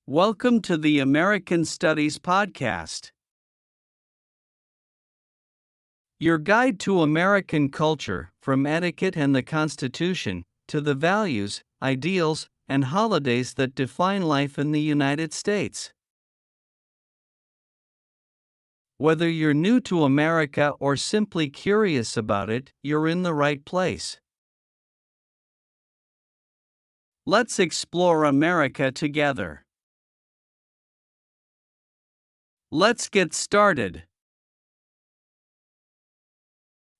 Welcome to the American Studies Podcast, your guide to American culture, from etiquette and the Constitution to the values, ideals, and holidays that define life in the United States. Whether you're new to America or simply curious about it, you're in the right place. Let's explore America together. Let's get started.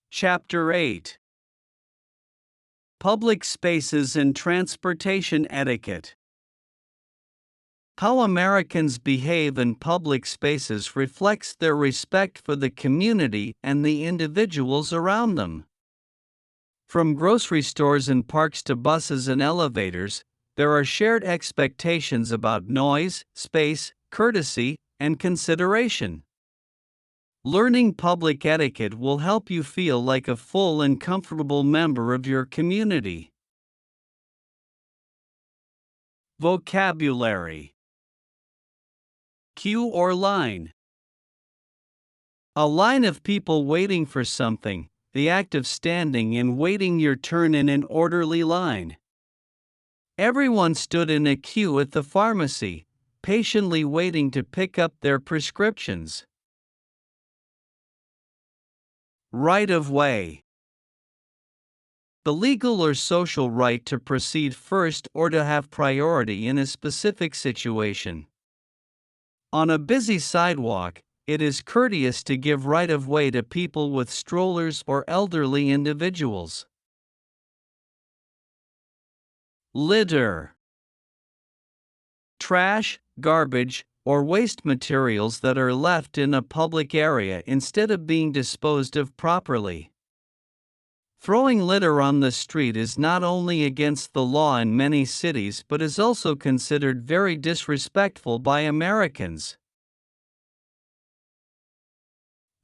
Chapter 8: Public Spaces and Transportation Etiquette. How Americans behave in public spaces reflects their respect for the community and the individuals around them. From grocery stores and parks to buses and elevators, there are shared expectations about noise, space, courtesy, and consideration. Learning public etiquette will help you feel like a full and comfortable member of your community. Vocabulary: queue or line. A line of people waiting for something, the act of standing and waiting your turn in an orderly line. Everyone stood in a queue at the pharmacy, patiently waiting to pick up their prescriptions. Right of way. The legal or social right to proceed first or to have priority in a specific situation. On a busy sidewalk, it is courteous to give right of way to people with strollers or elderly individuals. Litter. Trash, garbage, or waste materials that are left in a public area instead of being disposed of properly. Throwing litter on the street is not only against the law in many cities but is also considered very disrespectful by Americans.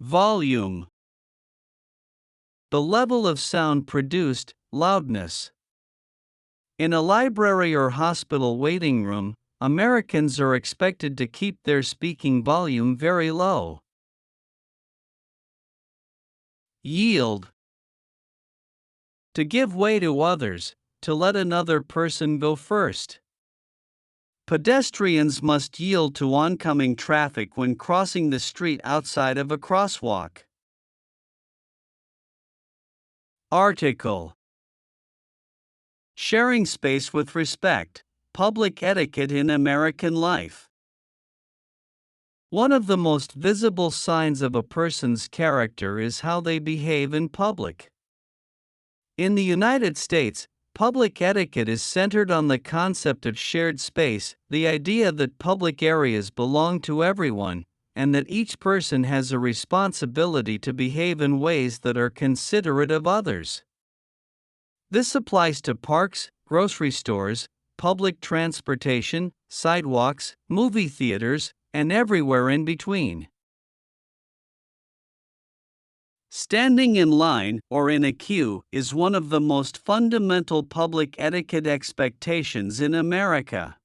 Volume. The level of sound produced, loudness. In a library or hospital waiting room, Americans are expected to keep their speaking volume very low. Yield. To give way to others, to let another person go first. Pedestrians must yield to oncoming traffic when crossing the street outside of a crosswalk. Article. Sharing space with respect. Public etiquette in American life. One of the most visible signs of a person's character is how they behave in public. In the United States, public etiquette is centered on the concept of shared space, the idea that public areas belong to everyone, and that each person has a responsibility to behave in ways that are considerate of others. This applies to parks, grocery stores, public transportation, sidewalks, movie theaters, and everywhere in between. Standing in line or in a queue is one of the most fundamental public etiquette expectations in America.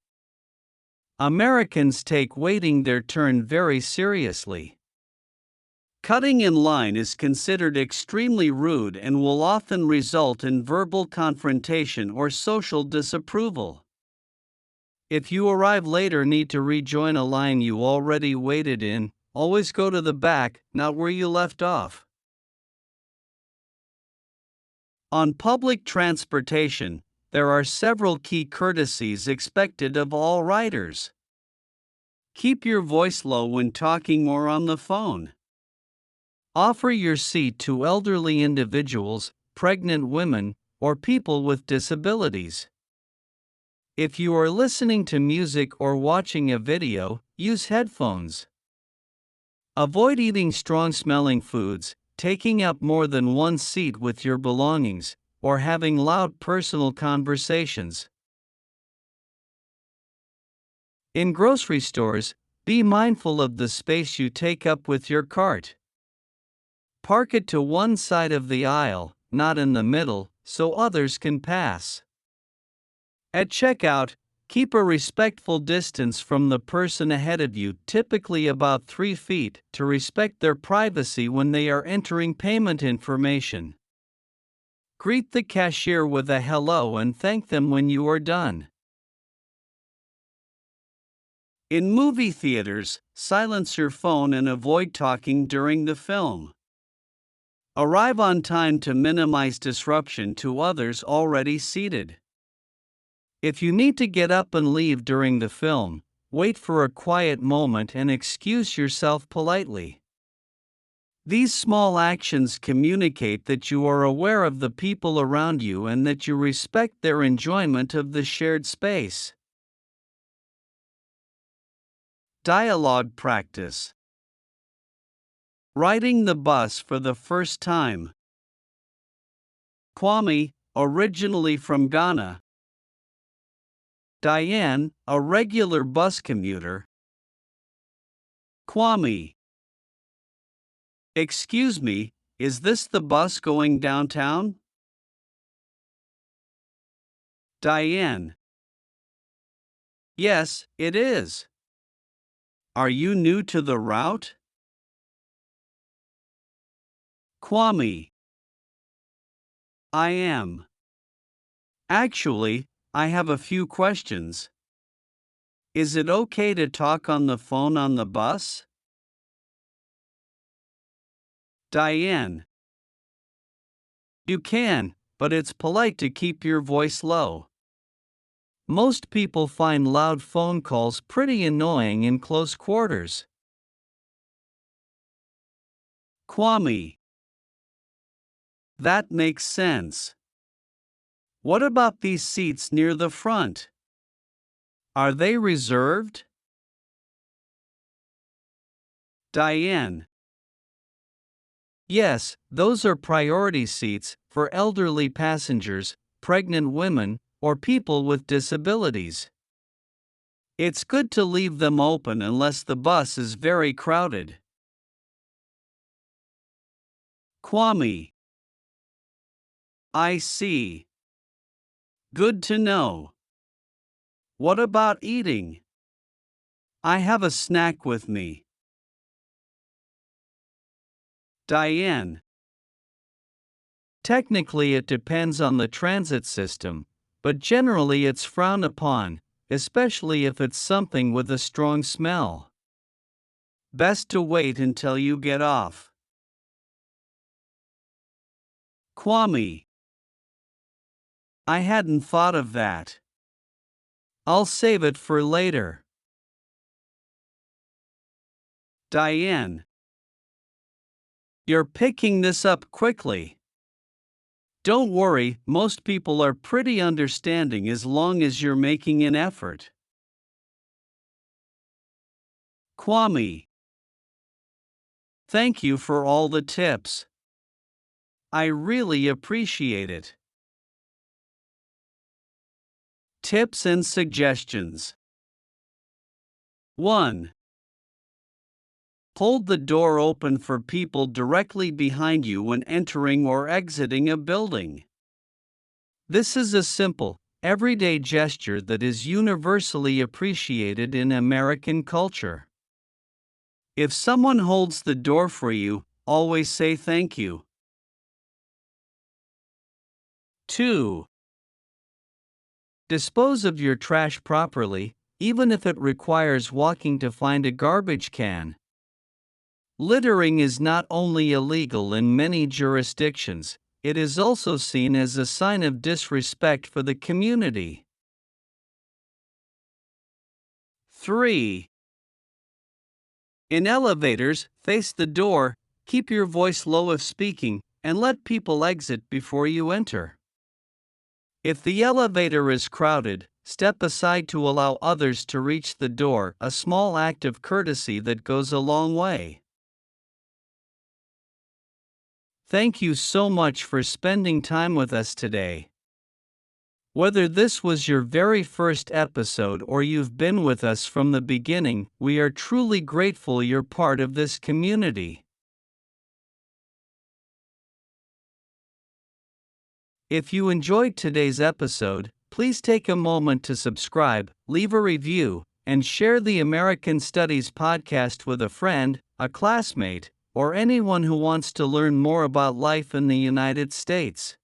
Americans take waiting their turn very seriously. Cutting in line is considered extremely rude and will often result in verbal confrontation or social disapproval. If you arrive late or need to rejoin a line you already waited in, always go to the back, not where you left off. On public transportation, there are several key courtesies expected of all riders. Keep your voice low when talking or on the phone. Offer your seat to elderly individuals, pregnant women, or people with disabilities. If you are listening to music or watching a video, use headphones. Avoid eating strong-smelling foods, taking up more than one seat with your belongings, or having loud personal conversations. In grocery stores, be mindful of the space you take up with your cart. Park it to one side of the aisle, not in the middle, so others can pass. At checkout, Keep a respectful distance from the person ahead of you, typically about 3 feet, to respect their privacy when they are entering payment information. Greet the cashier with a hello and thank them when you are done. In movie theaters, silence your phone and avoid talking during the film. Arrive on time to minimize disruption to others already seated. If you need to get up and leave during the film, wait for a quiet moment and excuse yourself politely. These small actions communicate that you are aware of the people around you and that you respect their enjoyment of the shared space. Dialogue practice. Riding the bus for the first time. Kwame, originally from Ghana. Diane, a regular bus commuter. Kwame. Excuse me, is this the bus going downtown? Diane. Yes, it is. Are you new to the route? Kwame. I am. Actually, I have a few questions. Is it okay to talk on the phone on the bus? Diane. You can, but it's polite to keep your voice low. Most people find loud phone calls pretty annoying in close quarters. Kwame. That makes sense. What about these seats near the front? Are they reserved? Diane. Yes, those are priority seats for elderly passengers, pregnant women, or people with disabilities. It's good to leave them open unless the bus is very crowded. Kwame. I see. Good to know. What about eating? I have a snack with me. Diane. Technically, it depends on the transit system, but generally it's frowned upon, especially if it's something with a strong smell. Best to wait until you get off. Kwame. I hadn't thought of that. I'll save it for later. Diane. You're picking this up quickly. Don't worry, most people are pretty understanding as long as you're making an effort. Kwame. Thank you for all the tips. I really appreciate it. Tips and suggestions. 1. Hold the door open for people directly behind you when entering or exiting a building. This is a simple, everyday gesture that is universally appreciated in American culture. If someone holds the door for you, always say thank you. 2. Dispose of your trash properly, even if it requires walking to find a garbage can. Littering is not only illegal in many jurisdictions, it is also seen as a sign of disrespect for the community. 3. In elevators, face the door, keep your voice low if speaking, and let people exit before you enter. If the elevator is crowded, step aside to allow others to reach the door, a small act of courtesy that goes a long way. Thank you so much for spending time with us today. Whether this was your very first episode or you've been with us from the beginning, we are truly grateful you're part of this community. If you enjoyed today's episode, Please take a moment to subscribe, leave a review, and share the American Studies podcast with a friend, a classmate, or anyone who wants to learn more about life in the United States.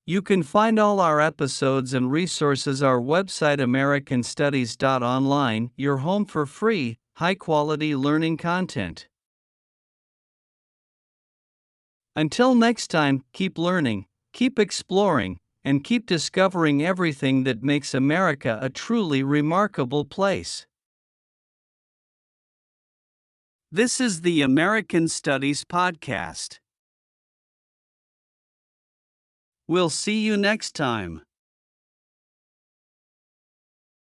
You can find all our episodes and resources our website americanstudies.online, your home for free, high-quality learning content. Until next time, keep learning, keep exploring, and keep discovering everything that makes America a truly remarkable place. This is the American Studies Podcast. We'll see you next time.